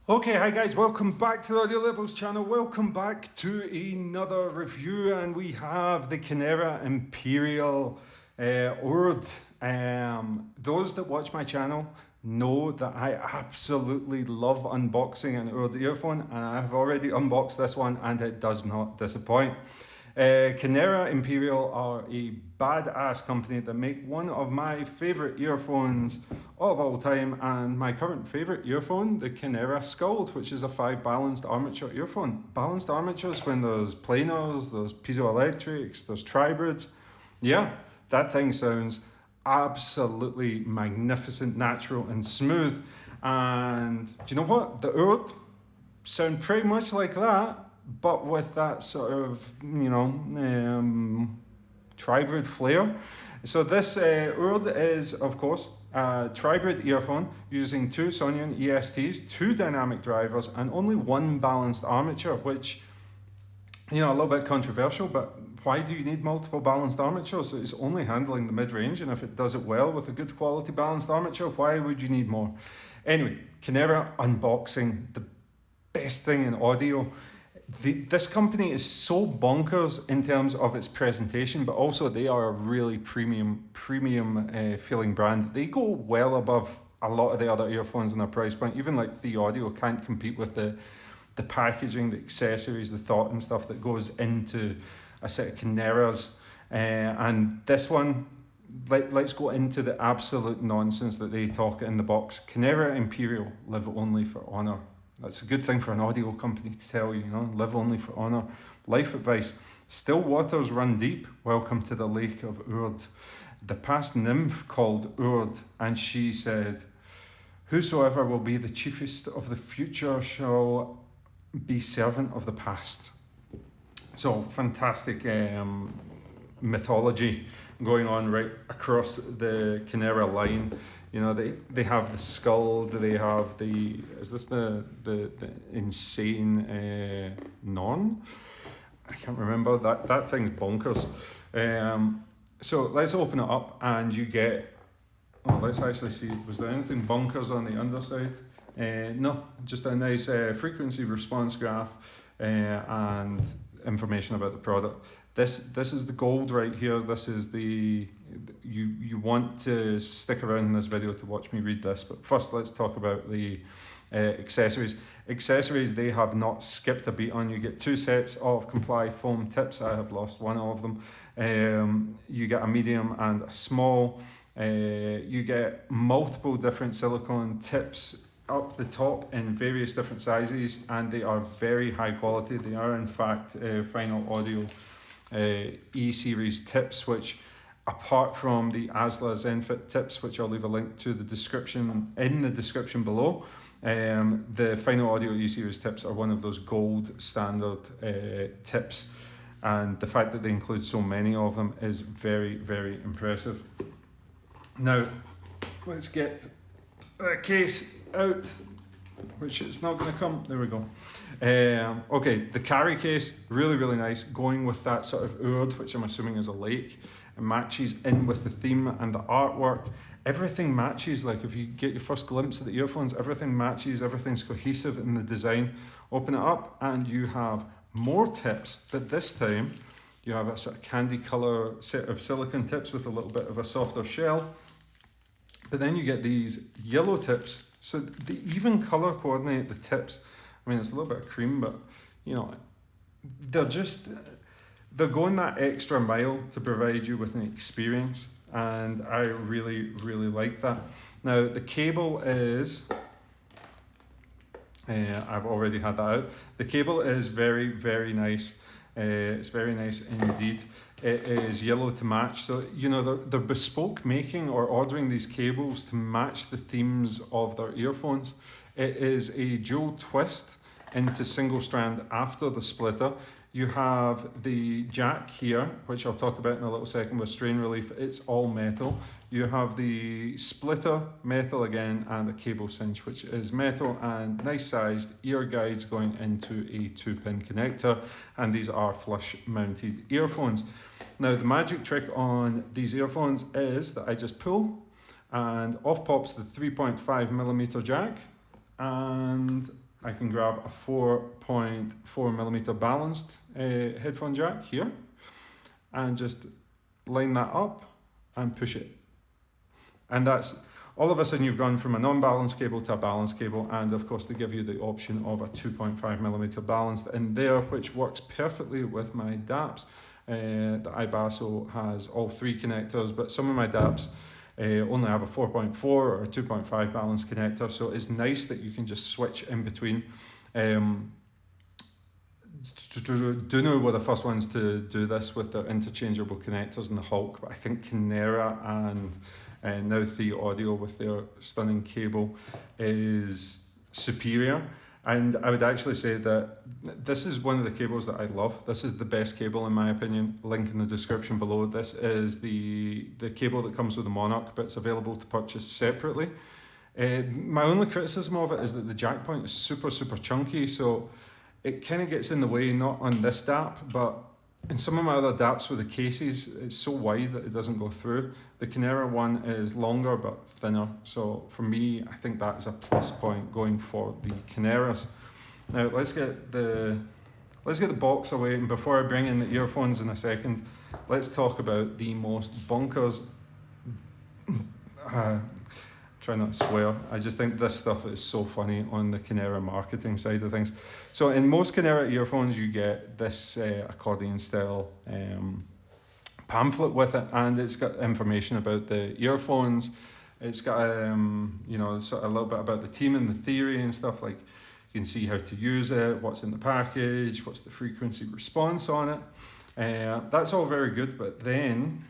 Okay, hi guys, welcome back to the Audio Levels channel. Welcome back to another review, and we have the Kinera Imperial Urd. Those that watch my channel know that I absolutely love unboxing an Urd earphone, and I have already unboxed this one and it does not disappoint. Kinera Imperial are a badass company that make one of my favourite earphones of all time, and my current favourite earphone, the Kinera Skald, which is a 5 balanced armature earphone. Balanced armatures when there's planars, there's piezoelectrics, there's tribrids. Yeah, that thing sounds absolutely magnificent, natural and smooth. And do you know what? The Urd sound pretty much like that, but with that sort of, Tribrid flair. So this Urd is, of course, a Tribrid earphone using two Sonion ESTs, two dynamic drivers, and only one balanced armature, which, a little bit controversial, but why do you need multiple balanced armatures? It's only handling the mid-range, and if it does it well with a good quality balanced armature, why would you need more? Anyway, Kinera unboxing, the best thing in audio. This company is so bonkers in terms of its presentation, but also they are a really premium feeling brand. They go well above a lot of the other earphones in their price point. Even like the audio can't compete with the packaging, the accessories, the thought and stuff that goes into a set of Kineras. And this one, let's go into the absolute nonsense that they talk in the box. Kinera Imperial, live only for honor. That's a good thing for an audio company to tell you, live only for honor. Life advice: still waters run deep. Welcome to the lake of Urd. The past nymph called Urd, and she said, whosoever will be the chiefest of the future shall be servant of the past. So fantastic mythology going on right across the Kinera line. They have the skull, they have is this the insane non? I can't remember, that thing's bonkers. So let's open it up and you get, let's actually see, was there anything bonkers on the underside? No, just a nice frequency response graph and information about the product. This is the gold right here. This is the, you want to stick around in this video to watch me read this, but first let's talk about the accessories. Accessories, they have not skipped a beat on. You get two sets of Comply foam tips. I have lost one of them. You get a medium and a small. You get multiple different silicone tips up the top in various different sizes, and they are very high quality. They are in fact Final Audio E-series tips, which, apart from the ASLA ZenFit tips, which I'll leave a link to the description below, the Final Audio E-series tips are one of those gold standard tips, and the fact that they include so many of them is very, very impressive. Now let's get the case out, which is not going to come. There we go. Okay, the carry case, really, really nice, going with that sort of Urd, which I'm assuming is a lake. It matches in with the theme and the artwork. Everything matches. Like, if you get your first glimpse of the earphones, everything matches, everything's cohesive in the design. Open it up and you have more tips, but this time you have a sort of candy color set of silicone tips with a little bit of a softer shell. But then you get these yellow tips, so they even color coordinate the tips. I mean, it's a little bit of cream, but they're going that extra mile to provide you with an experience, and I really, really like that. Now the cable is, I've already had that out. The cable is very, very nice. It's very nice indeed. It is yellow to match, so they're bespoke making or ordering these cables to match the themes of their earphones. It is a dual twist into single strand after the splitter. You have the jack here, which I'll talk about in a little second with strain relief. It's all metal. You have the splitter, metal again, and a cable cinch, which is metal, and nice sized ear guides going into a 2-pin connector. And these are flush mounted earphones. Now the magic trick on these earphones is that I just pull and off pops the 3.5mm jack, and I can grab a 4.4mm balanced headphone jack here and just line that up and push it. And that's all of a sudden you've gone from a non-balanced cable to a balanced cable, and of course they give you the option of a 2.5mm balanced in there, which works perfectly with my DAPs. The iBasso has all three connectors, but some of my DAPs only have a 4.4 or a 2.5 balanced connector, so it's nice that you can just switch in between. Duno were the first ones to do this with their interchangeable connectors in the Hulk, but I think Kinera and now 3 Audio with their stunning cable is superior. And I would actually say that this is one of the cables that I love. This is the best cable in my opinion. Link in the description below. This is the cable that comes with the Monarch, but it's available to purchase separately. My only criticism of it is that the jack point is super chunky, so it kind of gets in the way, not on this DAP, but in some of my other DAPs with the cases, it's so wide that it doesn't go through. The Kinera one is longer but thinner, so for me, I think that is a plus point going for the Kineras. Now let's get the box away, and before I bring in the earphones in a second, let's talk about the most bonkers. Try not to swear. I just think this stuff is so funny on the Kinera marketing side of things. So in most Kinera earphones, you get this accordion style pamphlet with it, and it's got information about the earphones. It's got sort of a little bit about the team and the theory and stuff. Like you can see how to use it, what's in the package, what's the frequency response on it. That's all very good, but then,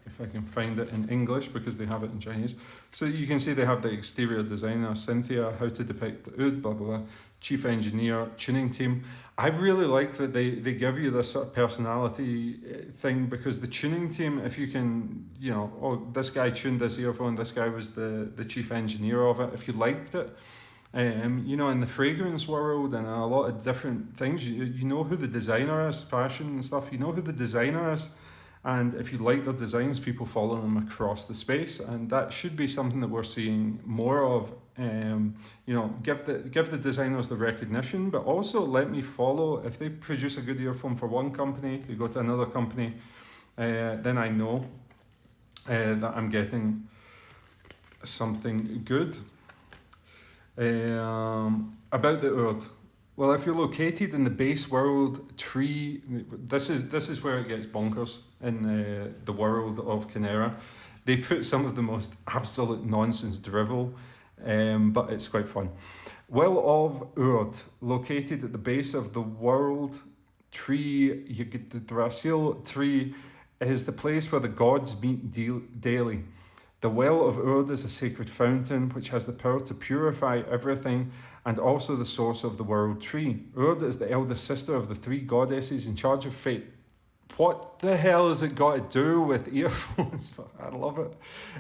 if I can find it in English because they have it in Chinese. So you can see they have the exterior designer, Cynthia, how to depict the oud, blah, blah, blah, chief engineer, tuning team. I really like that they give you this sort of personality thing, because the tuning team, if you can, this guy tuned this earphone, this guy was the chief engineer of it. If you liked it, in the fragrance world and a lot of different things, you know who the designer is, fashion and stuff, you know who the designer is. And if you like their designs, people follow them across the space, and that should be something that we're seeing more of. Give the designers the recognition, but also let me follow. If they produce a good earphone for one company, they go to another company, then I know that I'm getting something good. About the Urd. Well, if you're located in the base world tree, this is where it gets bonkers in the world of Kinera. They put some of the most absolute nonsense drivel, but it's quite fun. Well of Urd, located at the base of the world tree, you get the Drasil tree, is the place where the gods meet daily. The well of Urd is a sacred fountain which has the power to purify everything, and also the source of the world tree. Urd is the eldest sister of the 3 goddesses in charge of fate. What the hell has it got to do with earphones? I love it.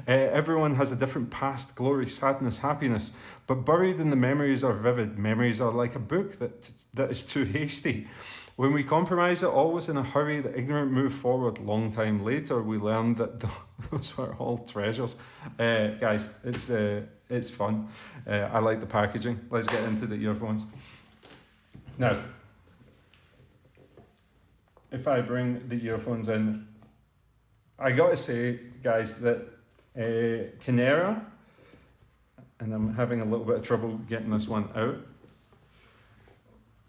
Everyone has a different past, glory, sadness, happiness, but buried in the memories are vivid. Memories are like a book that is too hasty. When we compromise it, always in a hurry, the ignorant move forward. Long time later, we learn that those were all treasures. Guys, it's fun. I like the packaging. Let's get into the earphones. Now, if I bring the earphones in, I got to say, guys, that Kinera, and I'm having a little bit of trouble getting this one out.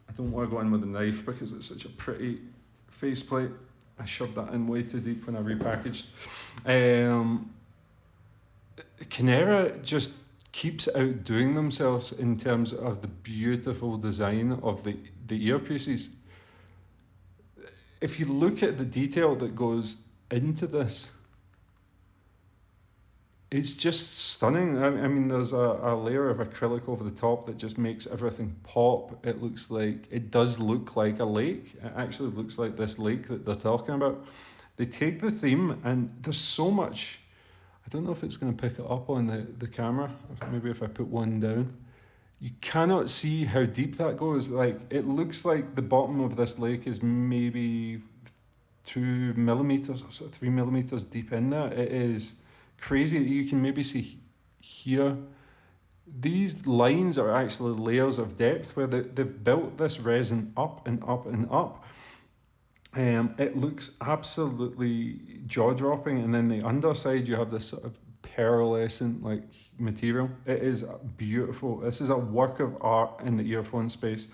I don't want to go in with a knife because it's such a pretty faceplate. I shoved that in way too deep when I repackaged. Kinera just keeps outdoing themselves in terms of the beautiful design of the earpieces. If you look at the detail that goes into this, it's just stunning. I mean, there's a layer of acrylic over the top that just makes everything pop. It does look like a lake. It actually looks like this lake that they're talking about. They take the theme, and there's so much. I don't know if it's going to pick it up on the camera. Maybe if I put one down. You cannot see how deep that goes. It looks like the bottom of this lake is maybe 2 millimeters or so, 3 millimeters deep in there. It is crazy. You can maybe see here these lines are actually layers of depth where they've built this resin up and up and up. It looks absolutely jaw-dropping, and then the underside you have this sort of pearlescent like material. It is beautiful. This is a work of art in the earphone space.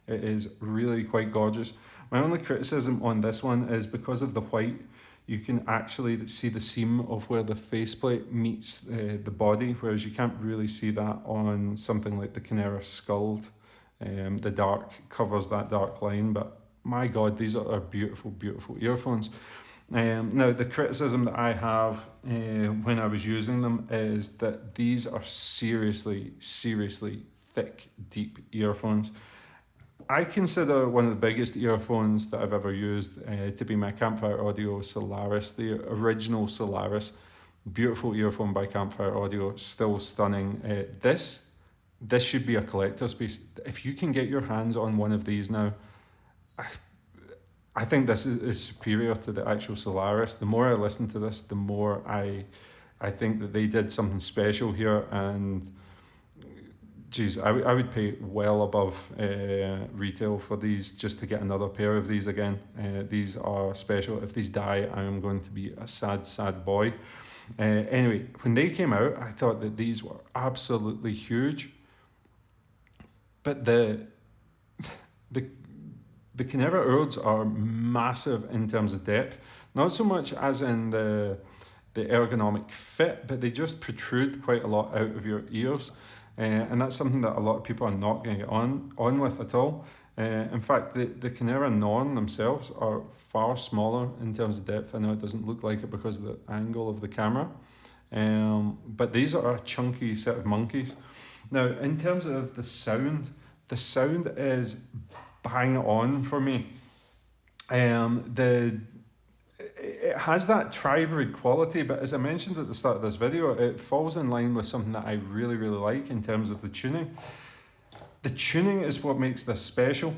It is really quite gorgeous. My only criticism on this one is because of the white, you can actually see the seam of where the faceplate meets the body, whereas you can't really see that on something like the Kinera Sculled. The dark covers that dark line, but my God, these are beautiful, beautiful earphones. Now, the criticism that I have when I was using them is that these are seriously, seriously thick, deep earphones. I consider one of the biggest earphones that I've ever used to be my Campfire Audio Solaris, the original Solaris. Beautiful earphone by Campfire Audio, still stunning. This should be a collector's piece. If you can get your hands on one of these now, I think this is superior to the actual Solaris. The more I listen to this, the more I think that they did something special here, and geez, I would pay well above retail for these just to get another pair of these again. These are special. If these die, I am going to be a sad, sad boy. Anyway, when they came out, I thought that these were absolutely huge. But the Kinera Urds are massive in terms of depth. Not so much as in the ergonomic fit, but they just protrude quite a lot out of your ears. And that's something that a lot of people are not going to get on with at all. In fact, the Kinera Non themselves are far smaller in terms of depth. I know it doesn't look like it because of the angle of the camera. But these are a chunky set of monkeys. Now, in terms of the sound is bang on for me. It has that Tribrid quality, but as I mentioned at the start of this video, it falls in line with something that I really, really like in terms of the tuning. The tuning is what makes this special,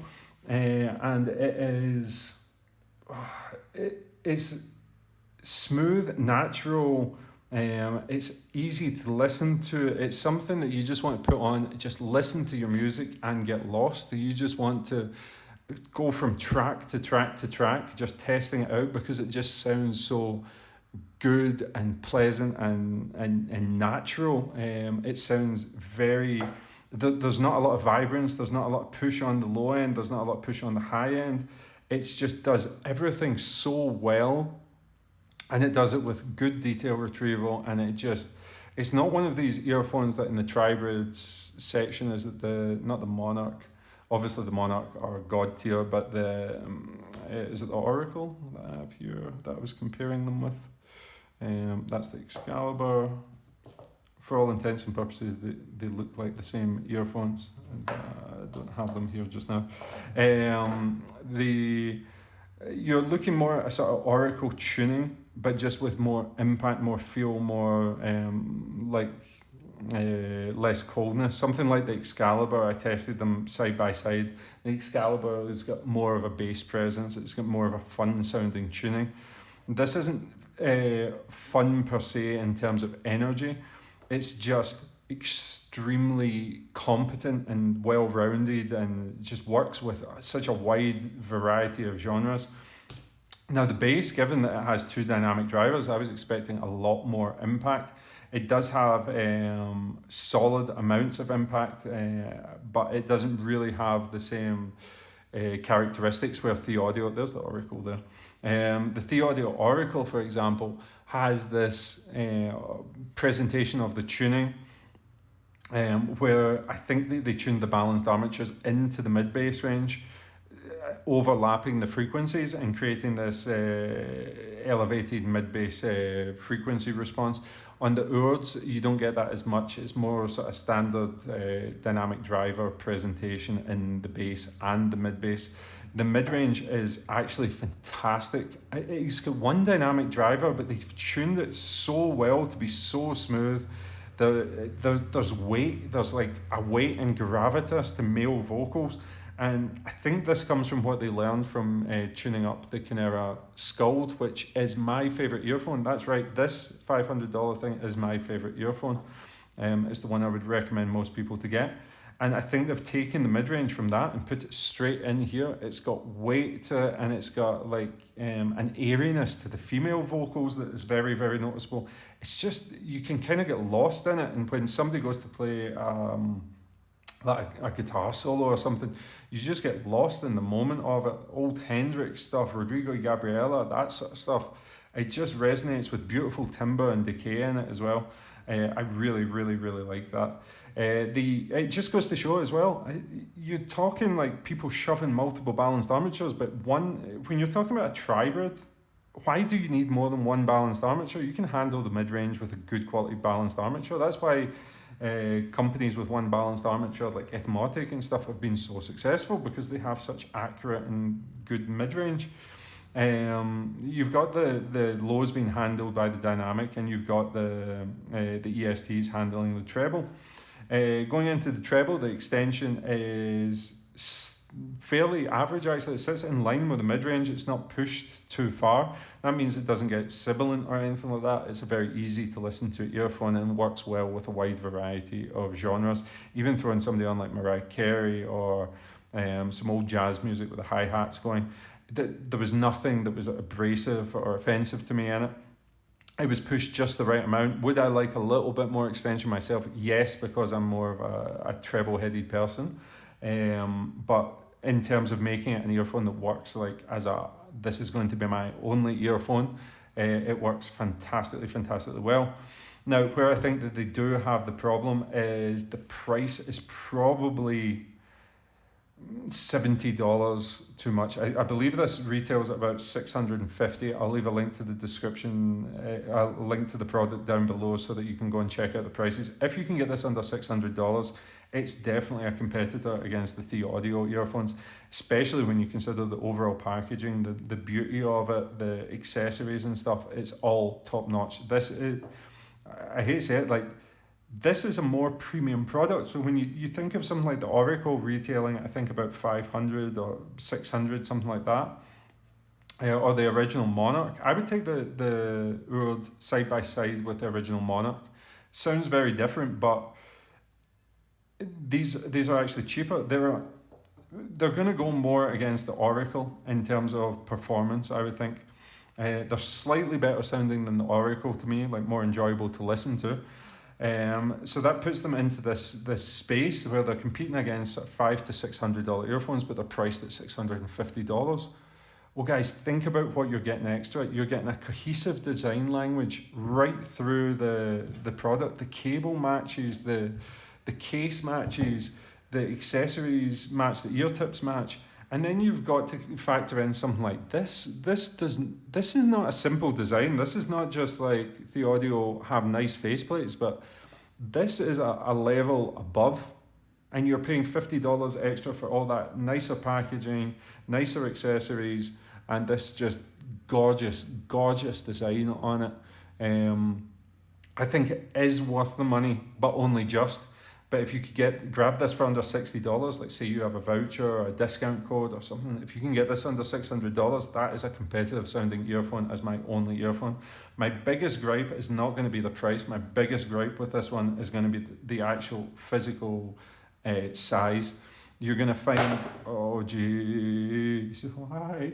and it's smooth, natural. It's easy to listen to. It's something that you just want to put on, just listen to your music and get lost. You just want to go from track to track to track, just testing it out because it just sounds so good and pleasant and natural. It sounds very, there's not a lot of vibrance, there's not a lot of push on the low end, there's not a lot of push on the high end. It just does everything so well, and it does it with good detail retrieval, and it's not one of these earphones that in the Tribrid section is it not the Monarch. Obviously, the Monarch are god tier, but is it the Oracle that I have here that I was comparing them with? That's the Excalibur. For all intents and purposes, they look like the same earphones. I don't have them here just now. You're looking more at a sort of Oracle tuning, but just with more impact, more feel, more less coldness. Something like the Excalibur, I tested them side by side. The Excalibur has got more of a bass presence, it's got more of a fun sounding tuning. This isn't fun per se in terms of energy, it's just extremely competent and well-rounded and just works with such a wide variety of genres. Now the bass, given that it has two dynamic drivers, I was expecting a lot more impact. It does have solid amounts of impact, but it doesn't really have the same characteristics where TheAudio, there's the Oracle there. The TheAudio Oracle, for example, has this presentation of the tuning where I think they tuned the balanced armatures into the mid-bass range, overlapping the frequencies and creating this elevated mid-bass frequency response. On the Urds, you don't get that as much. It's more sort of standard dynamic driver presentation in the bass and the mid-bass. The mid-range is actually fantastic. It's got one dynamic driver, but they've tuned it so well to be so smooth. There's weight, there's like a weight and gravitas to male vocals. And I think this comes from what they learned from tuning up the Kinera Sculled, which is my favourite earphone. That's right, this $500 thing is my favourite earphone. It's the one I would recommend most people to get. And I think they've taken the mid-range from that and put it straight in here. It's got weight to it, and it's got like an airiness to the female vocals that is very, very noticeable. It's just, you can kind of get lost in it. And when somebody goes to play like a guitar solo or something, you just get lost in the moment of it. Old Hendrix stuff, Rodrigo y Gabriela, that sort of stuff. It just resonates with beautiful timbre and decay in it as well. I really, really, really like that. It just goes to show as well, you're talking like people shoving multiple balanced armatures, but when you're talking about a Tribrid, why do you need more than one balanced armature? You can handle the mid-range with a good quality balanced armature. That's why companies with one balanced armature like Etmotic and stuff have been so successful, because they have such accurate and good mid-range. You've got the lows being handled by the dynamic, and you've got the ESTs handling the treble. Going into the treble, the extension is fairly average actually. It sits in line with the mid-range. It's not pushed too far. That means it doesn't get sibilant or anything like that. It's a very easy to listen to earphone and works well with a wide variety of genres. Even throwing somebody on like Mariah Carey or some old jazz music with the hi-hats going, there was nothing that was abrasive or offensive to me in it. It was pushed just the right amount. Would I like a little bit more extension myself? Yes, because I'm more of a treble-headed person. But in terms of making it an earphone that works like this is going to be my only earphone, it works fantastically well. Now, where I think that they do have the problem is the price is probably $70 too much. I believe this retails at about $650. I'll leave a link to the description, a link to the product down below so that you can go and check out the prices. If you can get this under $600, it's definitely a competitor against the The Audio earphones, especially when you consider the overall packaging, the beauty of it, the accessories and stuff. It's all top notch. This is, I hate to say it, like, this is a more premium product. So when you think of something like the Oracle retailing, I think about 500 or 600, something like that, or the original Monarch, I would take the Urd side by side with the original Monarch. Sounds very different, but these are actually cheaper. They're going to go more against the Oracle in terms of performance, I would think. They're slightly better sounding than the Oracle to me, like more enjoyable to listen to. So that puts them into this space where they're competing against $500 to $600 earphones, but they're priced at $650. Well, guys, think about what you're getting extra. You're getting a cohesive design language right through the product. The cable matches, the case matches, the accessories match, the ear tips match. And then you've got to factor in something like this. This is not a simple design. This is not just like the Audio have nice faceplates, but this is a level above. And you're paying $50 extra for all that nicer packaging, nicer accessories, and this just gorgeous design on it. I think it is worth the money, but only just. But if you could grab this for under $60, like say you have a voucher or a discount code or something, if you can get this under $600, that is a competitive sounding earphone as my only earphone. My biggest gripe is not going to be the price. My biggest gripe with this one is going to be the actual physical size. You're going to find, oh geez, why?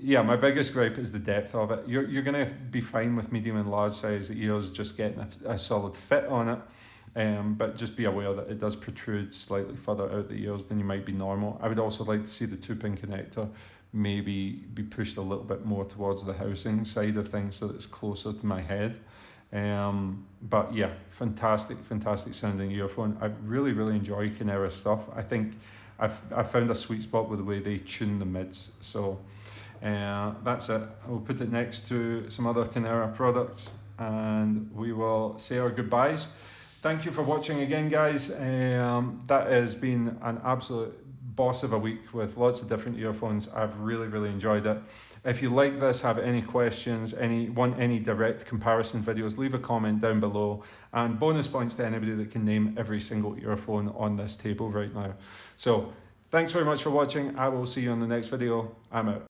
My biggest gripe is the depth of it. You're going to be fine with medium and large size ears just getting a solid fit on it, but just be aware that it does protrude slightly further out the ears than you might be normal. I would also like to see the 2-pin connector maybe be pushed a little bit more towards the housing side of things so that it's closer to my head. But yeah, fantastic sounding earphone. I really enjoy Kinera stuff. I think I've found a sweet spot with the way they tune the mids. So that's it. I'll put it next to some other Kinera products and we will say our goodbyes. Thank you for watching again, guys. That has been an absolute boss of a week with lots of different earphones. I've really enjoyed it. If you like this, have any questions, want any direct comparison videos, leave a comment down below, and bonus points to anybody that can name every single earphone on this table right now. So thanks very much for watching. I will see you on the next video. I'm out.